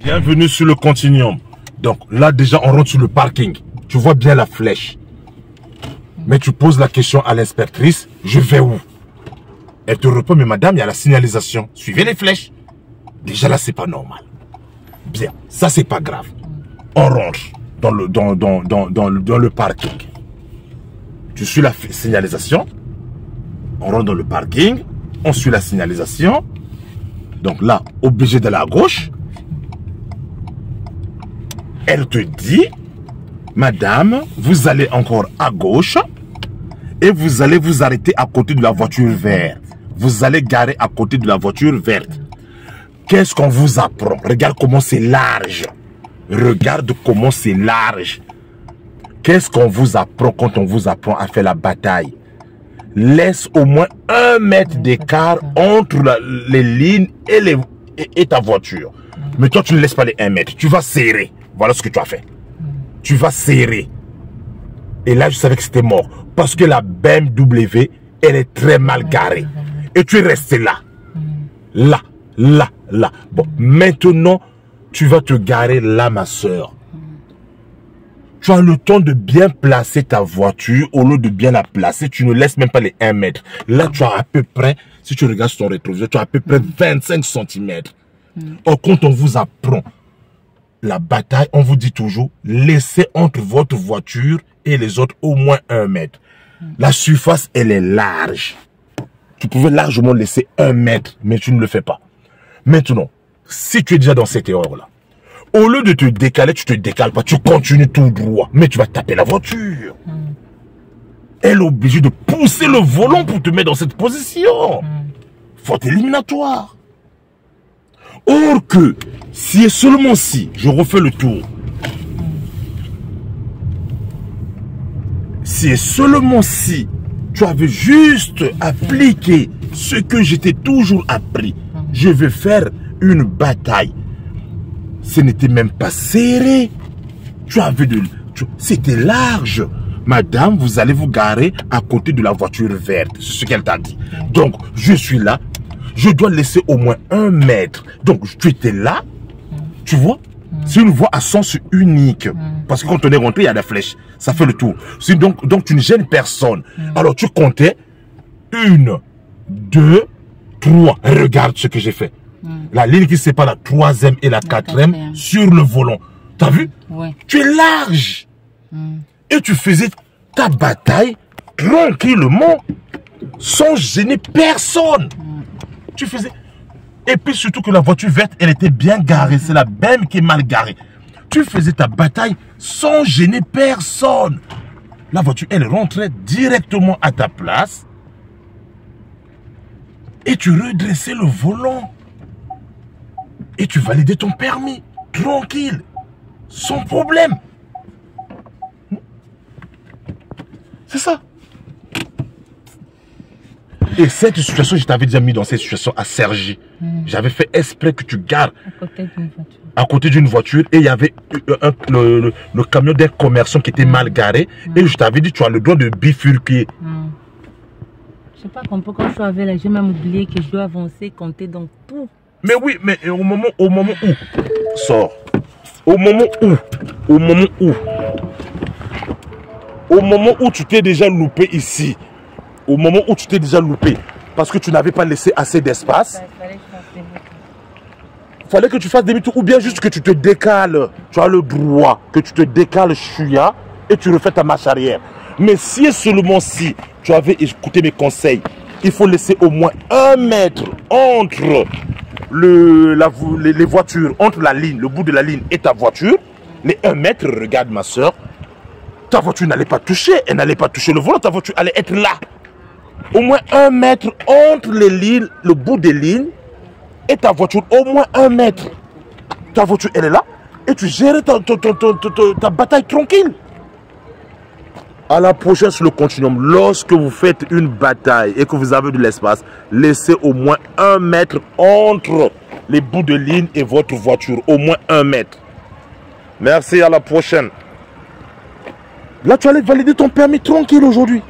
Bienvenue sur le Continuum. Donc là déjà on rentre sur le parking. Tu vois bien la flèche. Mais tu poses la question à l'inspectrice, je vais où? Elle te répond, mais madame, il y a la signalisation. Suivez les flèches. Déjà là, c'est pas normal. Bien, ça c'est pas grave. On rentre dans le parking. Tu suis la signalisation. On rentre dans le parking. On suit la signalisation. Donc là, obligé d'aller à gauche. Elle te dit, madame, vous allez encore à gauche et vous allez vous arrêter à côté de la voiture verte. Vous allez garer à côté de la voiture verte. Qu'est-ce qu'on vous apprend? Regarde comment c'est large. Regarde comment c'est large. Qu'est-ce qu'on vous apprend quand on vous apprend à faire la bataille? Laisse au moins 1 mètre d'écart entre les lignes et ta voiture. Mais toi, tu ne laisses pas les 1 mètre. Tu vas serrer. Voilà ce que tu as fait. Tu vas serrer. Et là, je savais que c'était mort. Parce que la BMW, elle est très mal garée. Et tu es resté là. Là, là, là. Bon, maintenant, tu vas te garer là, ma soeur. Tu as le temps de bien placer ta voiture. Au lieu de bien la placer, tu ne laisses même pas les 1 mètre. Là, tu as à peu près, si tu regardes ton rétroviseur, tu as à peu près 25 cm. Or, quand on vous apprend la bataille, on vous dit toujours, laissez entre votre voiture et les autres au moins 1 mètre. La surface, elle est large. Tu pouvais largement laisser 1 mètre, mais tu ne le fais pas. Maintenant, si tu es déjà dans cette erreur-là, au lieu de te décaler, tu ne te décales pas, tu continues tout droit, mais tu vas taper la voiture. Elle est obligée de pousser le volant pour te mettre dans cette position. Faute éliminatoire. Or que, si et seulement si, je refais le tour, si et seulement si, tu avais juste appliqué ce que j'étais toujours appris, je vais faire une bataille. Ce n'était même pas serré. Tu avais c'était large. Madame, vous allez vous garer à côté de la voiture verte. C'est ce qu'elle t'a dit. Donc, je suis là. Je dois laisser au moins 1 mètre. Donc, tu étais là. Tu vois? C'est une voie à sens unique. Parce que quand on est rentré, il y a des flèches. Ça fait le tour. Donc tu ne gênes personne. Alors, tu comptais 1, 2, 3. Regarde ce que j'ai fait. La ligne qui sépare la 3e et la 4e sur le volant. T'as vu? Tu es large. Et tu faisais ta bataille tranquillement, sans gêner personne. Tu faisais... Et puis surtout que la voiture verte, elle était bien garée. C'est la BM qui est mal garée. Tu faisais ta bataille sans gêner personne. La voiture, elle rentrait directement à ta place. Et tu redressais le volant. Et tu validais ton permis. Tranquille. Sans problème. C'est ça. Et cette situation, je t'avais déjà mis dans cette situation à Cergy. J'avais fait exprès que tu gares à côté d'une voiture et il y avait le camion d'un commerçant qui était mal garé. Et je t'avais dit, tu as le droit de bifurquer. Je sais pas compris quand je suis avec là, j'ai même oublié que je dois avancer, compter dans tout. Mais oui, mais au moment où, sors. Au moment où tu t'es déjà loupé ici. Au moment où tu t'es déjà loupé, parce que tu n'avais pas laissé assez d'espace, il fallait que tu fasses demi-tour ou bien juste que tu te décales. Tu as le droit que tu te décales, chouïa, et tu refais ta marche arrière. Mais si et seulement si tu avais écouté mes conseils, il faut laisser au moins 1 mètre entre les voitures, entre la ligne, le bout de la ligne et ta voiture. Les 1 mètre, regarde ma soeur, ta voiture n'allait pas toucher, elle n'allait pas toucher le volant, ta voiture allait être là. Au moins 1 mètre entre les lignes, le bout des lignes et ta voiture, au moins 1 mètre. Ta voiture, elle est là et tu gères ta bataille tranquille. À la prochaine sur le Continuum, lorsque vous faites une bataille et que vous avez de l'espace, laissez au moins 1 mètre entre les bouts de ligne et votre voiture. Au moins 1 mètre. Merci, à la prochaine. Là, tu allais valider ton permis tranquille aujourd'hui.